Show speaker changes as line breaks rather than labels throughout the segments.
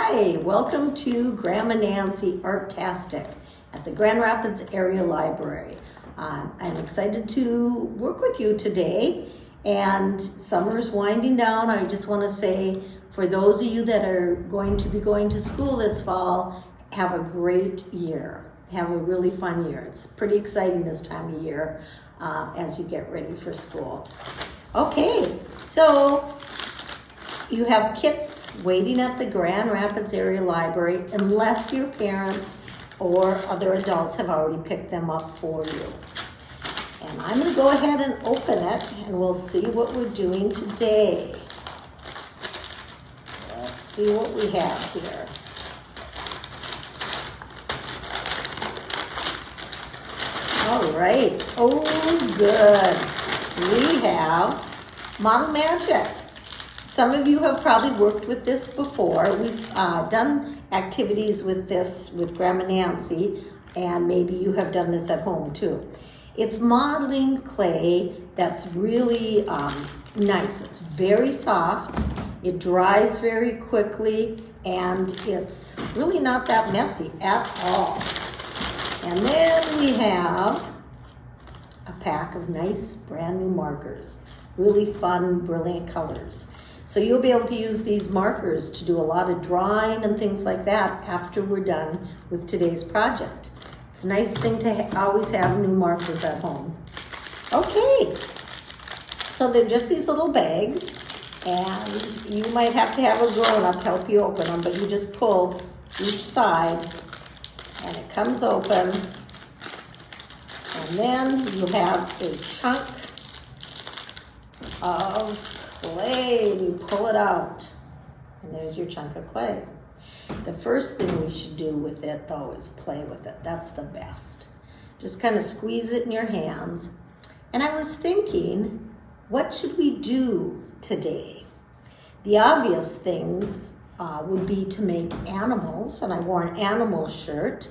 Hi, welcome to Grandma Nancy Artastic at the Grand Rapids Area Library. I'm excited to work with you today, and summer's winding down. I just want to say, for those of you that are going to be going to school this fall, have a great year. Have a really fun year. It's pretty exciting this time of year as you get ready for school. Okay, so you have kits waiting at the Grand Rapids Area Library unless your parents or other adults have already picked them up for you. And I'm going to go ahead and open it and we'll see what we're doing today. Let's see what we have here. All right. Oh, good. We have Model Magic. Some of you have probably worked with this before. We've done activities with this with Grandma Nancy, and maybe you have done this at home too. It's modeling clay that's really nice. It's very soft, it dries very quickly, and it's really not that messy at all. And then we have a pack of nice brand new markers, really fun, brilliant colors. So you'll be able to use these markers to do a lot of drawing and things like that after we're done with today's project. It's a nice thing to always have new markers at home. Okay, so they're just these little bags, and you might have to have a grown-up help you open them, but you just pull each side and it comes open, and then you have a chunk of clay. You pull it out, and there's your chunk of clay. The first thing we should do with it, though, is play with it. That's the best. Just kind of squeeze it in your hands. And I was thinking, what should we do today? The obvious things would be to make animals, and I wore an animal shirt.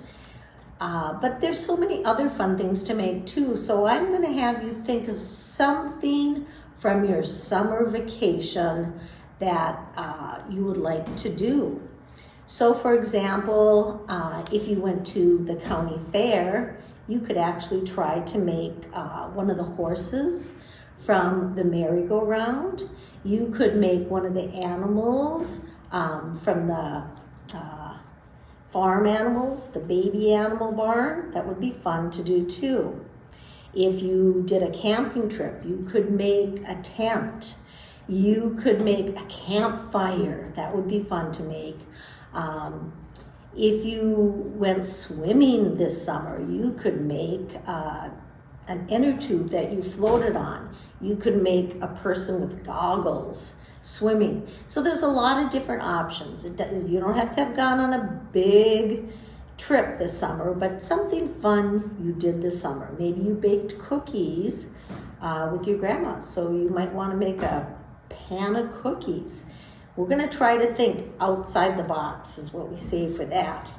But there's so many other fun things to make too, so I'm going to have you think of something from your summer vacation that you would like to do. So for example, if you went to the county fair, you could actually try to make one of the horses from the merry-go-round. You could make one of the animals from the farm animals, the baby animal barn. That would be fun to do too. If you did a camping trip, you could make a tent. You could make a campfire. That would be fun to make. If you went swimming this summer, you could make an inner tube that you floated on. You could make a person with goggles swimming. So there's a lot of different options. You don't have to have gone on a big trip this summer, but something fun you did this summer. Maybe you baked cookies with your grandma, so you might want to make a pan of cookies. We're going to try to think outside the box is what we say for that.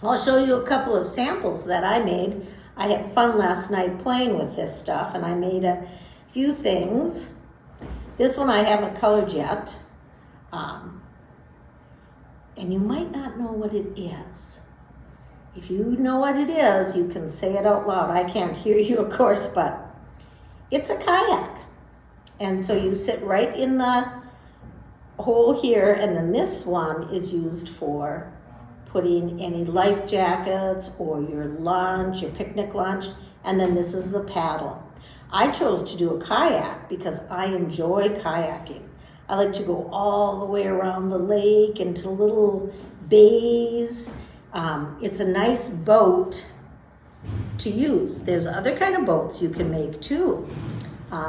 I'll show you a couple of samples that I made. I had fun last night playing with this stuff, and I made a few things. This one I haven't colored yet, and you might not know what it is. If you know what it is, you can say it out loud. I can't hear you, of course, but it's a kayak. And so you sit right in the hole here, and then this one is used for putting any life jackets or your lunch, your picnic lunch, and then this is the paddle. I chose to do a kayak because I enjoy kayaking. I like to go all the way around the lake into little bays. It's a nice boat to use. There's other kind of boats you can make too.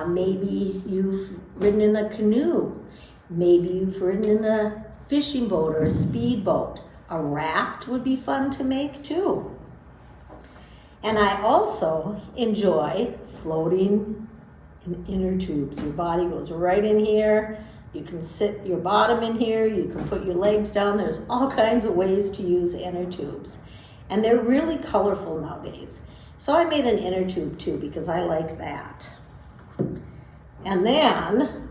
Maybe you've ridden in a canoe. Maybe you've ridden in a fishing boat or a speedboat. A raft would be fun to make too. And I also enjoy floating in inner tubes. Your body goes right in here. You can sit your bottom in here. You can put your legs down. There's all kinds of ways to use inner tubes. And they're really colorful nowadays. So I made an inner tube too because I like that. And then,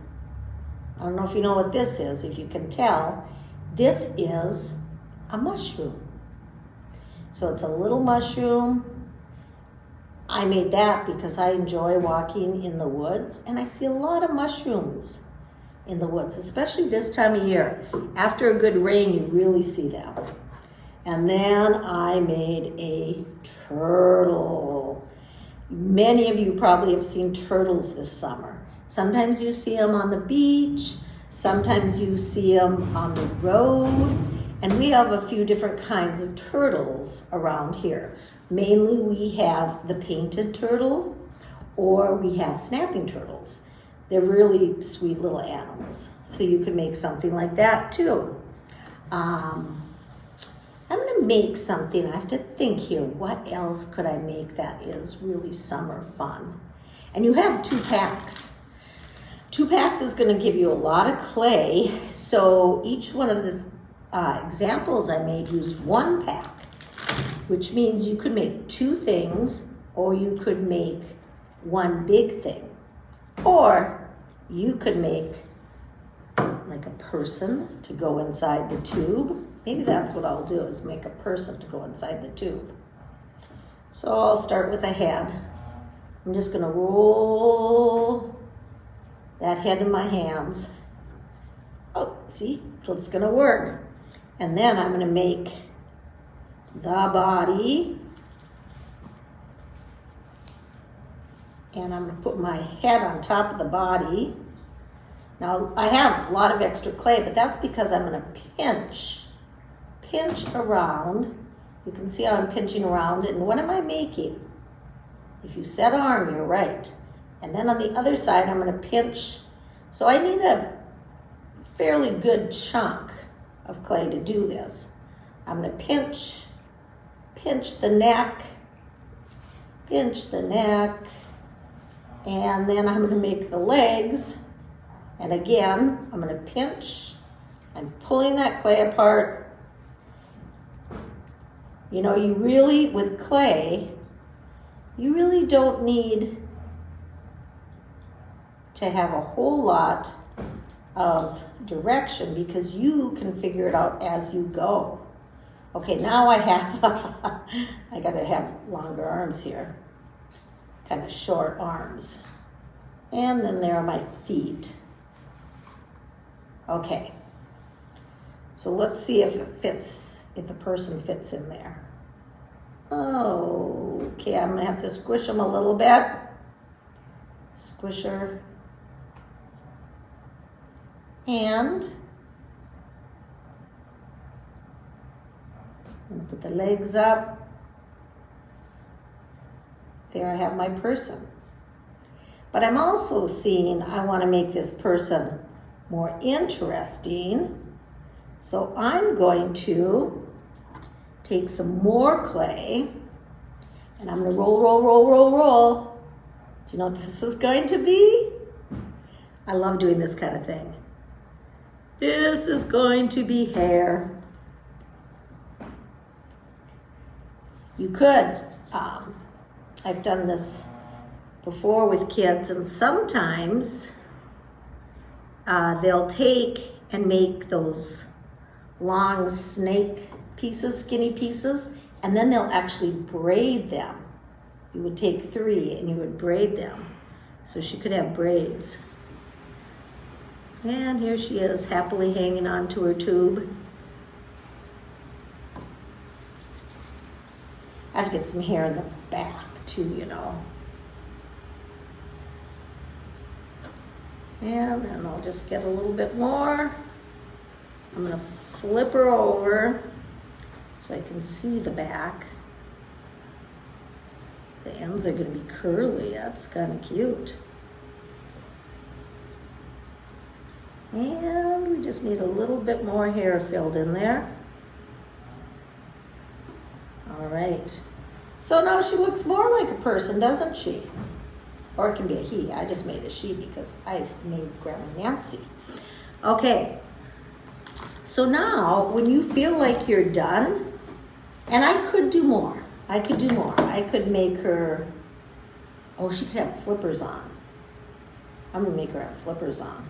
I don't know if you know what this is. If you can tell, This is a mushroom. So it's a little mushroom. I made that because I enjoy walking in the woods, and I see a lot of mushrooms in the woods, especially this time of year. After a good rain, you really see them. And then I made a turtle. Many of you probably have seen turtles this summer. Sometimes you see them on the beach, sometimes you see them on the road, and we have a few different kinds of turtles around here. Mainly we have the painted turtle, or we have snapping turtles. They're really sweet little animals. So you could make something like that too. I'm gonna make something. I have to think here, what else could I make that is really summer fun? And you have 2 packs. 2 packs is gonna give you a lot of clay. So each one of the examples I made used 1 pack, which means you could make 2 things, or you could make 1 big thing. Or you could make like a person to go inside the tube. Maybe that's what I'll do, is make a person to go inside the tube. So I'll start with a head. I'm just gonna roll that head in my hands. Oh, see, it's gonna work. And then I'm gonna make the body. And I'm gonna put my head on top of the body. Now, I have a lot of extra clay, but that's because I'm gonna pinch around. You can see how I'm pinching around. And what am I making? If you said arm, you're right. And then on the other side, I'm gonna pinch. So I need a fairly good chunk of clay to do this. I'm gonna pinch the neck, and then I'm gonna make the legs. And again, I'm gonna pinch. I'm pulling that clay apart. You know, you really, with clay, you really don't need to have a whole lot of direction, because you can figure it out as you go. Okay, now I have, I gotta have longer arms here, kind of short arms. And then there are my feet. Okay, so let's see if it fits, if the person fits in there. Oh, okay, I'm gonna have to squish them a little bit. Squish her. And I'm gonna put the legs up. There I have my person. But I'm also seeing I want to make this person more interesting. So I'm going to take some more clay, and I'm going to roll. Do you know what this is going to be? I love doing this kind of thing. This is going to be hair. You could, I've done this before with kids, and sometimes they'll take and make those long snake pieces, skinny pieces, and then they'll actually braid them. You would take 3 and you would braid them. So she could have braids. And here she is, happily hanging on to her tube. I have to get some hair in the back too, you know. And then I'll just get a little bit more. I'm gonna flip her over so I can see the back. The ends are gonna be curly. That's kind of cute. And we just need a little bit more hair filled in there. All right. So now she looks more like a person, doesn't she? Or it can be a he. I just made a she because I've made Grandma Nancy. Okay. So now, when you feel like you're done, and I could do more. I could make her, oh, she could have flippers on. I'm gonna make her have flippers on.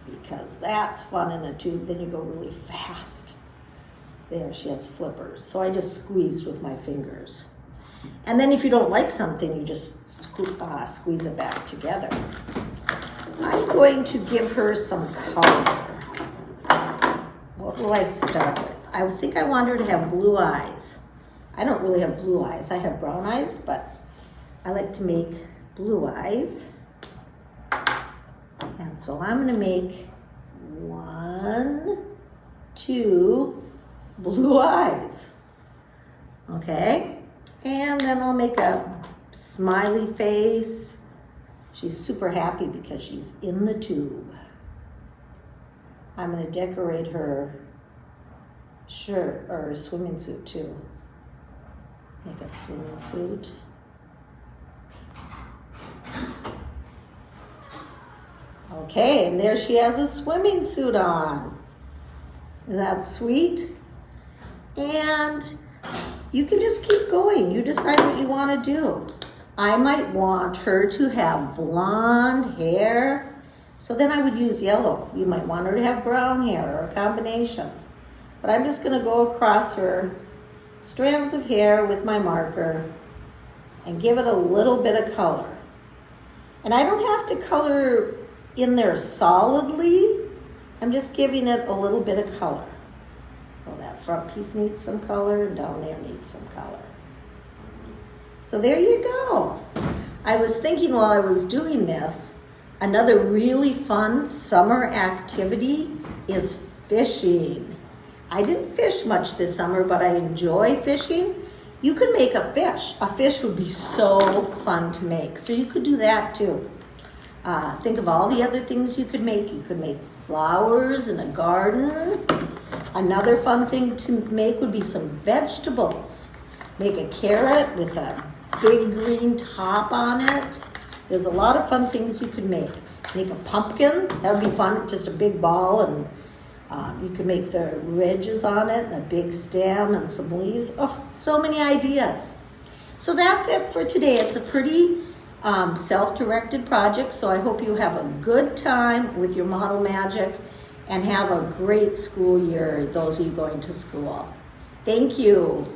because that's fun in a tube. Then you go really fast. There, she has flippers. So I just squeezed with my fingers. And then if you don't like something, you just squeeze it back together. I'm going to give her some color. What will I start with? I think I want her to have blue eyes. I don't really have blue eyes. I have brown eyes, but I like to make blue eyes. And so I'm going to make 1, 2 blue eyes. Okay? And then I'll make a smiley face. She's super happy because she's in the tube. I'm going to decorate her shirt or swimming suit too. Make a swimming suit. Okay, and there she has a swimming suit on. Is that sweet? And you can just keep going. You decide what you want to do. I might want her to have blonde hair. So then I would use yellow. You might want her to have brown hair or a combination. But I'm just going to go across her strands of hair with my marker and give it a little bit of color. And I don't have to color in there solidly. I'm just giving it a little bit of color. Well, that front piece needs some color and down there needs some color. So there you go. I was thinking while I was doing this, another really fun summer activity is fishing. I didn't fish much this summer, but I enjoy fishing. You could make a fish. A fish would be so fun to make. So you could do that too. Think of all the other things you could make. You could make flowers in a garden. Another fun thing to make would be some vegetables. Make a carrot with a big green top on it. There's a lot of fun things you could make. Make a pumpkin. That would be fun, just a big ball, and you could make the ridges on it and a big stem and some leaves. Oh, so many ideas. So that's it for today. It's a pretty self-directed project, so I hope you have a good time with your model magic and have a great school year, those of you going to school. Thank you.